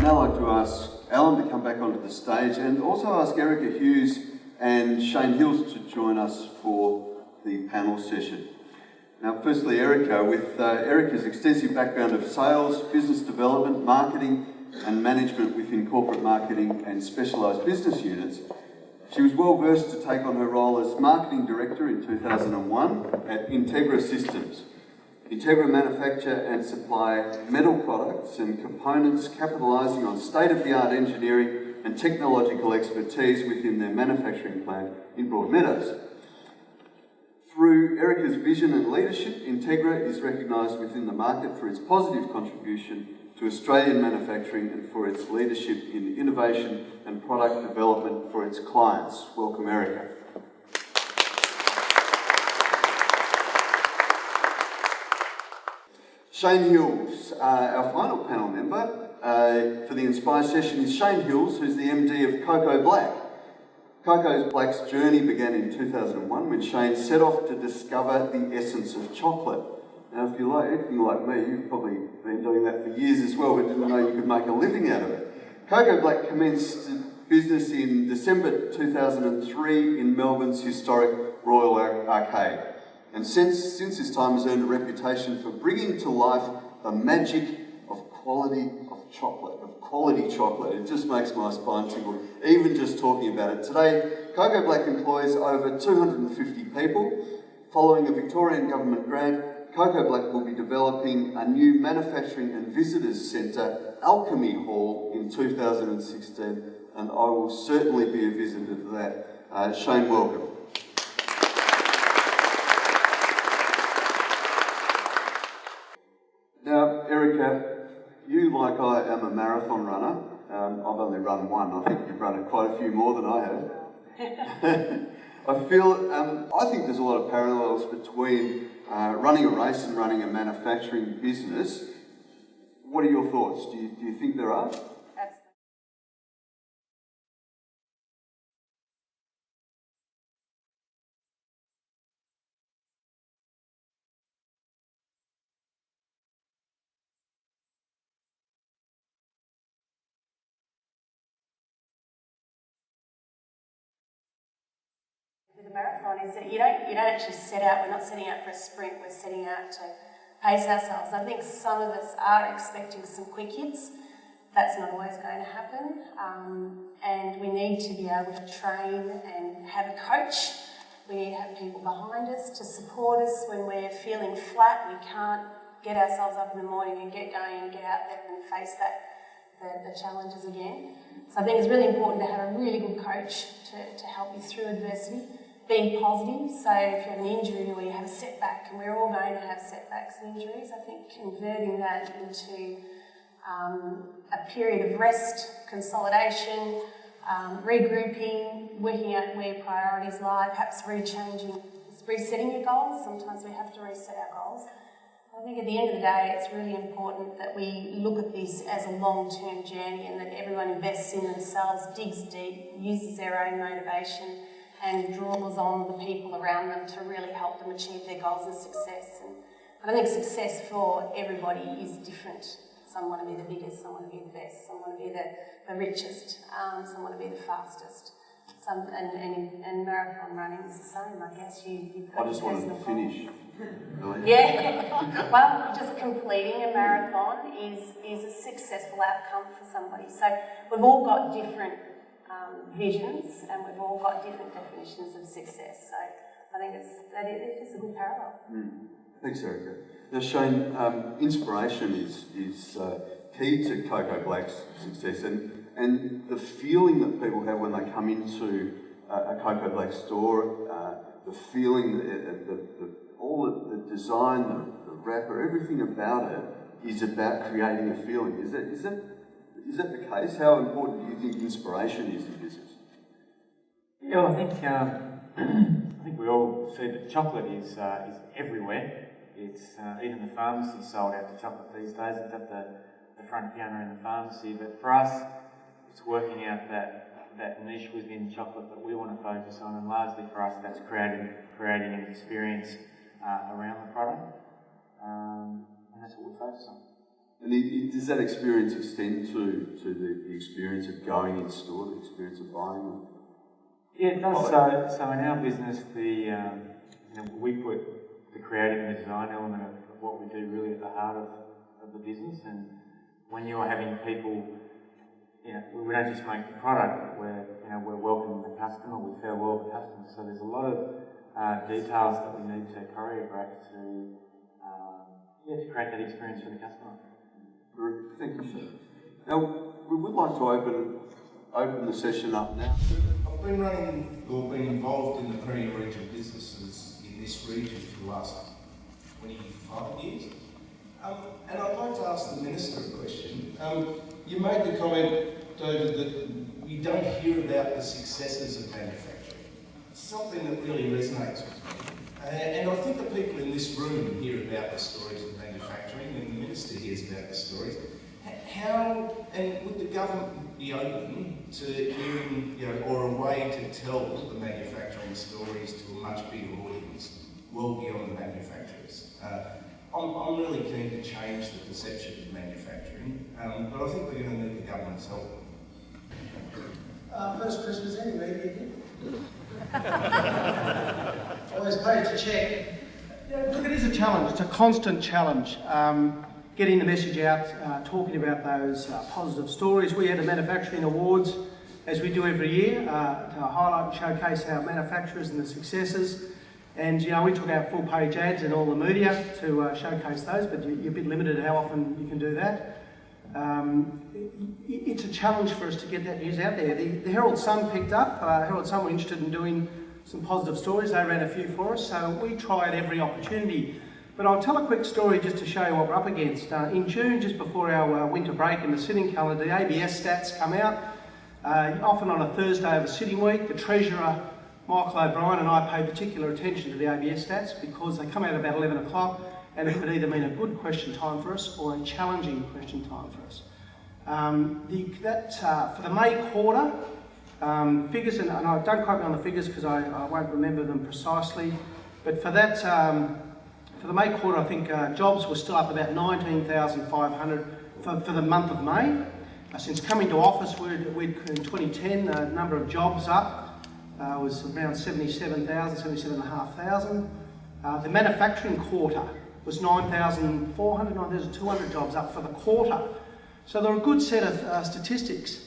now like to ask Alan to come back onto the stage and also ask Erica Hughes and Shane Hills to join us for the panel session. Now, firstly, Erica, with Erica's extensive background of sales, business development, marketing and management within corporate marketing and specialised business units, she was well versed to take on her role as marketing director in 2001 at Integra Systems. Integra manufacture and supply metal products and components capitalising on state-of-the-art engineering and technological expertise within their manufacturing plant in Broadmeadows. Through Erica's vision and leadership, Integra is recognised within the market for its positive contribution to Australian manufacturing and for its leadership in innovation and product development for its clients. Welcome, Erica. Shane Hills, our final panel member for the Inspire session is Shane Hills, who's the MD of Cocoa Black. Cocoa Black's journey began in 2001 when Shane set off to discover the essence of chocolate. Now, if you're like anything like me, you've probably been doing that for years as well, but didn't know you could make a living out of it. Cocoa Black commenced business in December 2003 in Melbourne's historic Royal Arcade. And since this time has earned a reputation for bringing to life the magic of quality chocolate. It just makes my spine tingle, even just talking about it. Today, Cocoa Black employs over 250 people. Following a Victorian government grant, Cocoa Black will be developing a new manufacturing and visitors centre, Alchemy Hall, in 2016, and I will certainly be a visitor to that. Shane, welcome. Now, Erica, you, like I, am a marathon runner. I've only run one. I think you've run quite a few more than I have. I think there's a lot of parallels between running a race and running a manufacturing business. What are your thoughts? Do you think there are? With a marathon is that you don't actually set out, we're not setting out for a sprint, we're setting out to pace ourselves. I think some of us are expecting some quick hits. That's not always going to happen. And we need to be able to train and have a coach. We need to have people behind us to support us when we're feeling flat. We can't get ourselves up in the morning and get going and get out there and face the challenges again. So I think it's really important to have a really good coach to help you through adversity. Being positive, so if you have an injury or you have a setback, and we're all going to have setbacks and injuries, I think converting that into a period of rest, consolidation, regrouping, working out where your priorities lie, perhaps resetting your goals. Sometimes we have to reset our goals. I think at the end of the day, it's really important that we look at this as a long-term journey and that everyone invests in themselves, digs deep, uses their own motivation and draws on the people around them to really help them achieve their goals and success. And I think success for everybody is different. Some want to be the biggest, some want to be the best, some want to be the richest, some want to be the fastest. And marathon running is the same, I guess. I just wanted to finish. Really? Yeah. Well, just completing a marathon is a successful outcome for somebody. So we've all got different visions and we've all got different definitions of success. So I think it's a good parallel. Thanks, Erica. Now, Shane, inspiration is key to Cocoa Black's success, and the feeling that people have when they come into a Cocoa Black store, the feeling, all the design, the wrapper, everything about it is about creating a feeling. Is that the case? How important do you think inspiration is in business? Yeah, well, I think we all see that chocolate is everywhere. It's even the pharmacy sold out to chocolate these days. It's at the front counter in the pharmacy. But for us, it's working out that niche within chocolate that we want to focus on, and largely for us, that's creating an experience around the product, and that's what we focus on. And does that experience extend to the experience of going in store, the experience of buying? Yeah, it does. So in our business, we put the creative and design element of what we do really at the heart of the business. And when you're having people, we don't just make the product, but we're welcoming the customer, we farewell the customer. So there's a lot of details that we need to choreograph to create that experience for the customer. Thank you, sir. Now, we would like to open the session up now. I've been running or been involved in the premier region businesses in this region for the last 25 years. And I'd like to ask the Minister a question. You made the comment, David, that we don't hear about the successes of manufacturing. It's something that really resonates with me. And I think the people in this room hear about the stories of manufacturing, and the Minister hears about the stories. How, and would the government be open to hearing, or a way to tell the manufacturing stories to a much bigger audience, well beyond the manufacturers? I'm really keen to change the perception of manufacturing, but I think we're going to need the government's help. First Christmas any media here? Always pays to check. Look, it is a challenge. It's a constant challenge. Getting the message out, talking about those positive stories. We had the manufacturing awards, as we do every year, to highlight and showcase our manufacturers and the successes. And we took out full-page ads in all the media to showcase those, but you're a bit limited how often you can do that. It's a challenge for us to get that news out there. The Herald Sun picked up. Herald Sun were interested in doing some positive stories. They ran a few for us, so we tried every opportunity. But I'll tell a quick story just to show you what we're up against. In June, just before our winter break in the sitting calendar, the ABS stats come out. Often on a Thursday of a sitting week, the Treasurer, Michael O'Brien, and I pay particular attention to the ABS stats because they come out about 11 o'clock and it could either mean a good question time for us or a challenging question time for us. For the May quarter, figures, and don't quote me on the figures because I won't remember them precisely, but for that, for the May quarter, I think jobs were still up about 19,500 for the month of May. Since coming to office, we'd in 2010, the number of jobs up was around 77,000, 77,500. The manufacturing quarter was 9,400, 9,200 jobs up for the quarter. So they're a good set of statistics.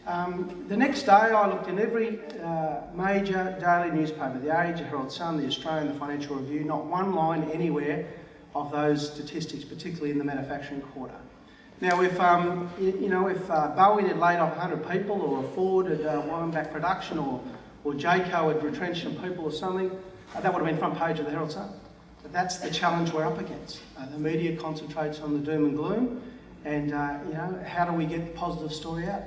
The next day I looked in every major daily newspaper, the Age, the Herald Sun, the Australian, the Financial Review, not one line anywhere of those statistics, particularly in the manufacturing quarter. Now if Boeing had laid off 100 people, or Ford had wound back production, or Jayco had retrenched some people or something, that would have been front page of the Herald Sun. But that's the challenge we're up against. The media concentrates on the doom and gloom, and how do we get the positive story out?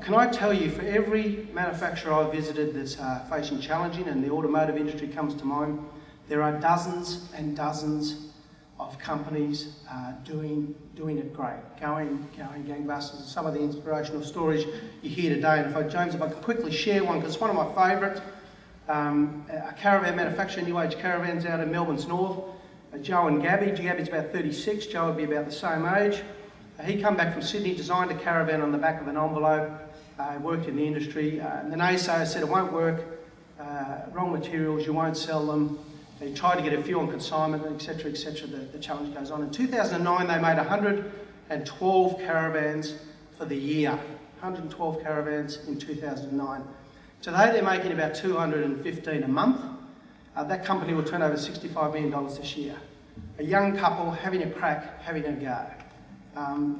Can I tell you, for every manufacturer I've visited that's facing challenging, and the automotive industry comes to mind, there are dozens and dozens of companies doing it great, going gangbusters. Some of the inspirational stories you hear today, and James, if I can quickly share one, because it's one of my favourite, a caravan manufacturer, New Age Caravans out in Melbourne's north, Joe and Gabby. Gabby's about 36, Joe would be about the same age. He come back from Sydney, designed a caravan on the back of an envelope, worked in the industry, and the naysayer said it won't work, wrong materials, you won't sell them. They tried to get a few on consignment, etc., etc. The challenge goes on. In 2009, they made 112 caravans for the year. 112 caravans in 2009. Today, they're making about 215 a month. That company will turn over $65 million this year. A young couple having a crack, having a go.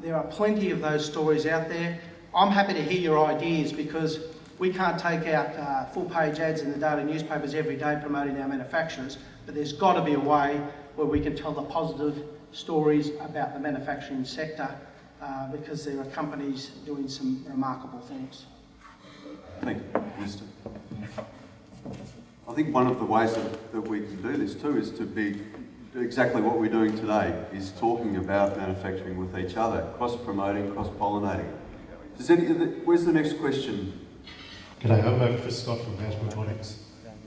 There are plenty of those stories out there. I'm happy to hear your ideas, because we can't take out full-page ads in the daily newspapers every day promoting our manufacturers, but there's got to be a way where we can tell the positive stories about the manufacturing sector, because there are companies doing some remarkable things. Thank you, Minister. I think one of the ways that we can do this too is to be exactly what we're doing today, is talking about manufacturing with each other, cross-promoting, cross-pollinating. Where's the next question? G'day, I'm Chris Scott from Management Robotics.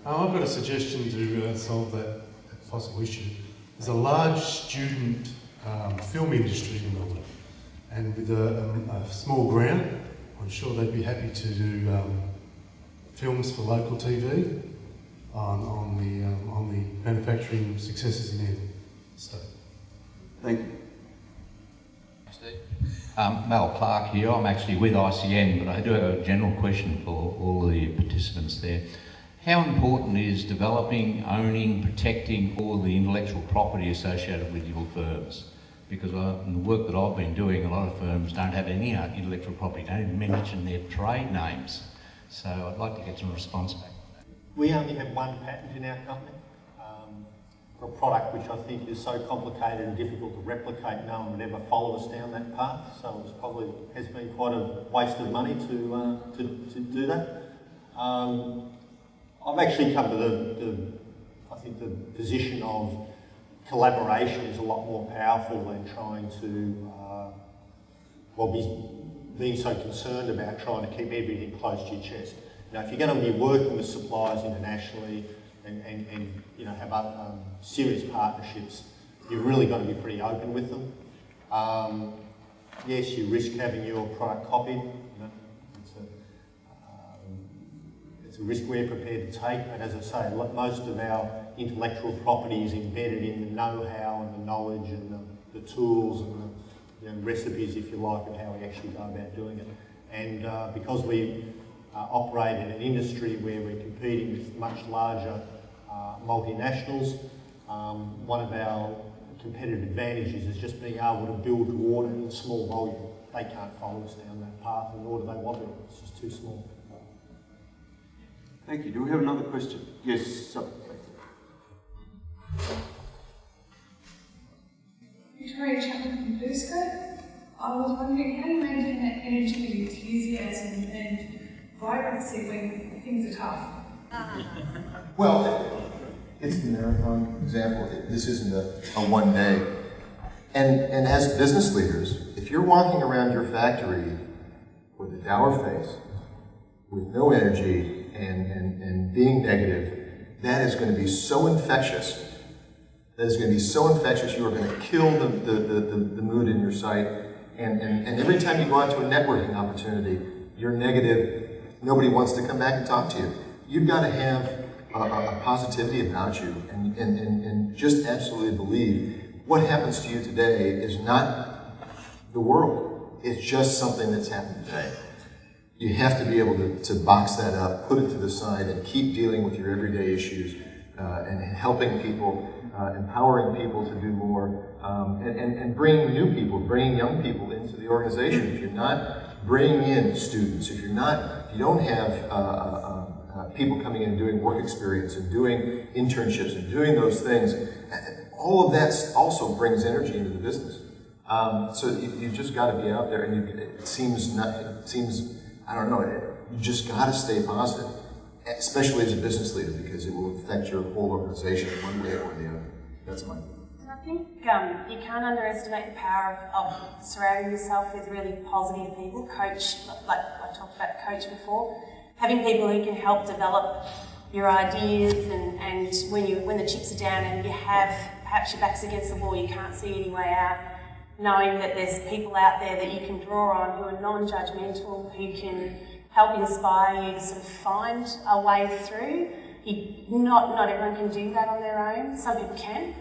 I've got a suggestion to solve that possible issue. There's a large student film industry in Melbourne. and with a small grant, I'm sure they'd be happy to do films for local TV on the manufacturing successes in their state. Thank you. Mel Clark here. I'm actually with ICN, but I do have a general question for all the participants there. How important is developing, owning, protecting all the intellectual property associated with your firms? Because in the work that I've been doing, a lot of firms don't have any intellectual property, don't even mention their trade names. So I'd like to get some response back on that. We only have one patent in our company for a product which I think is so complicated and difficult to replicate, no one would ever follow us down that path. So it probably has been quite a waste of money to do that. I've actually come to I think the position of collaboration is a lot more powerful than trying to, being so concerned about trying to keep everything close to your chest. Now, if you're going to be working with suppliers internationally and you know, have serious partnerships, you've really got to be pretty open with them. Yes, you risk having your product copied. You know, it's a risk we're prepared to take, but as I say, most of our intellectual property is embedded in the know-how and the knowledge and the tools and the recipes, if you like, of how we actually go about doing it. And because we operate in an industry where we're competing with much larger multinationals, one of our competitive advantages is just being able to build to order in small volume. They can't follow us down that path, nor do they want to. It's just too small. Thank you. Do we have another question? Yes, sir. Victoria Chapman from Bluescope. I was wondering, how do you maintain that energy and enthusiasm and vibrancy when things are tough? Well, it's the marathon example. This isn't a one day. And as business leaders, if you're walking around your factory with a dour face, with no energy, and being negative, that is going to be so infectious. That is going to be so infectious, you are going to kill the mood in your site. And every time you go out to a networking opportunity, you're negative, nobody wants to come back and talk to you. You've got to have a positivity about you and just absolutely believe what happens to you today is not the world. It's just something that's happened today. You have to be able to box that up, put it to the side, and keep dealing with your everyday issues and helping people, empowering people to do more, and bringing new people, bringing young people into the organization. If you're not bringing in students, if you don't have people coming in and doing work experience and doing internships and doing those things, all of that also brings energy into the business. So you've just got to be out there, and it seems I don't know, you just got to stay positive, especially as a business leader, because it will affect your whole organization one way or the other. That's my view. I think you can't underestimate the power of surrounding yourself with really positive people. Coach, like I talked about coach before, having people who can help develop your ideas, and when the chips are down and you have perhaps your back's against the wall, you can't see any way out, knowing that there's people out there that you can draw on who are non-judgmental, who can help inspire you to sort of find a way through. Not everyone can do that on their own. Some people can,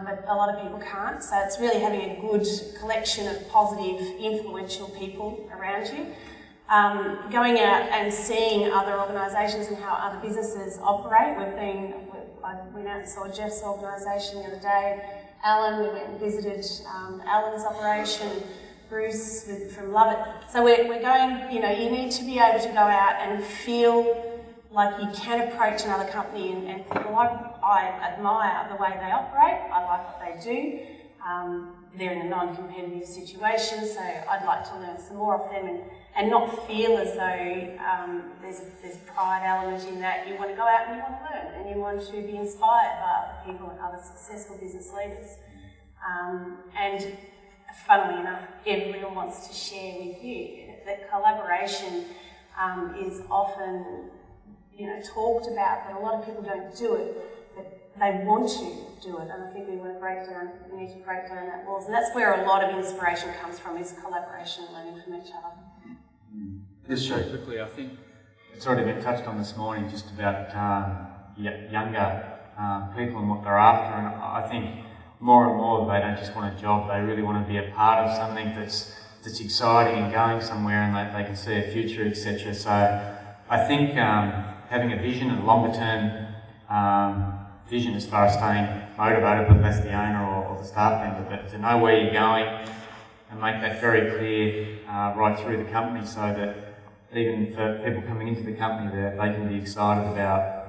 but a lot of people can't. So it's really having a good collection of positive, influential people around you. Going out and seeing other organisations and how other businesses operate. I went out and saw Jeff's organisation the other day. Alan, we went and visited Alan's operation, Bruce from Lovett. So we're going, you need to be able to go out and feel like you can approach another company and think, well, I admire the way they operate, I like what they do. They're in a non-competitive situation, so I'd like to learn some more of them and not feel as though there's a pride element in that. You want to go out and you want to learn and you want to be inspired by other people and other successful business leaders. And funnily enough, everyone wants to share with you. That collaboration is often talked about, but a lot of people don't do it. But they want to do it, and I think we need to break down that walls, and that's where a lot of inspiration comes from, is collaboration, learning from each other. Yes, sure. Quickly, I think it's already been touched on this morning, just about younger people and what they're after, and I think more and more they don't just want a job, they really want to be a part of something that's exciting and going somewhere, and they can see a future, etc. So I think having a vision, a longer term vision as far as staying motivated, whether that's the owner or the staff member, but to know where you're going and make that very clear right through the company, so that even for people coming into the company, that they can be excited about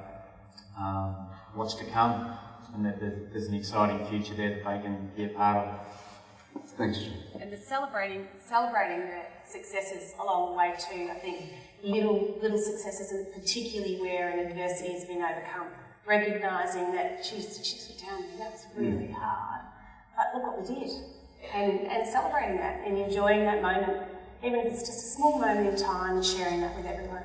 what's to come, and that there's an exciting future there that they can be a part of. Thanks, John. And the celebrating the successes along the way too. I think little successes, and particularly where an adversity has been overcome, recognising that she's down there, that was really hard, but look what we did, and celebrating that and enjoying that moment, even if it's just a small moment in time, and sharing that with everyone.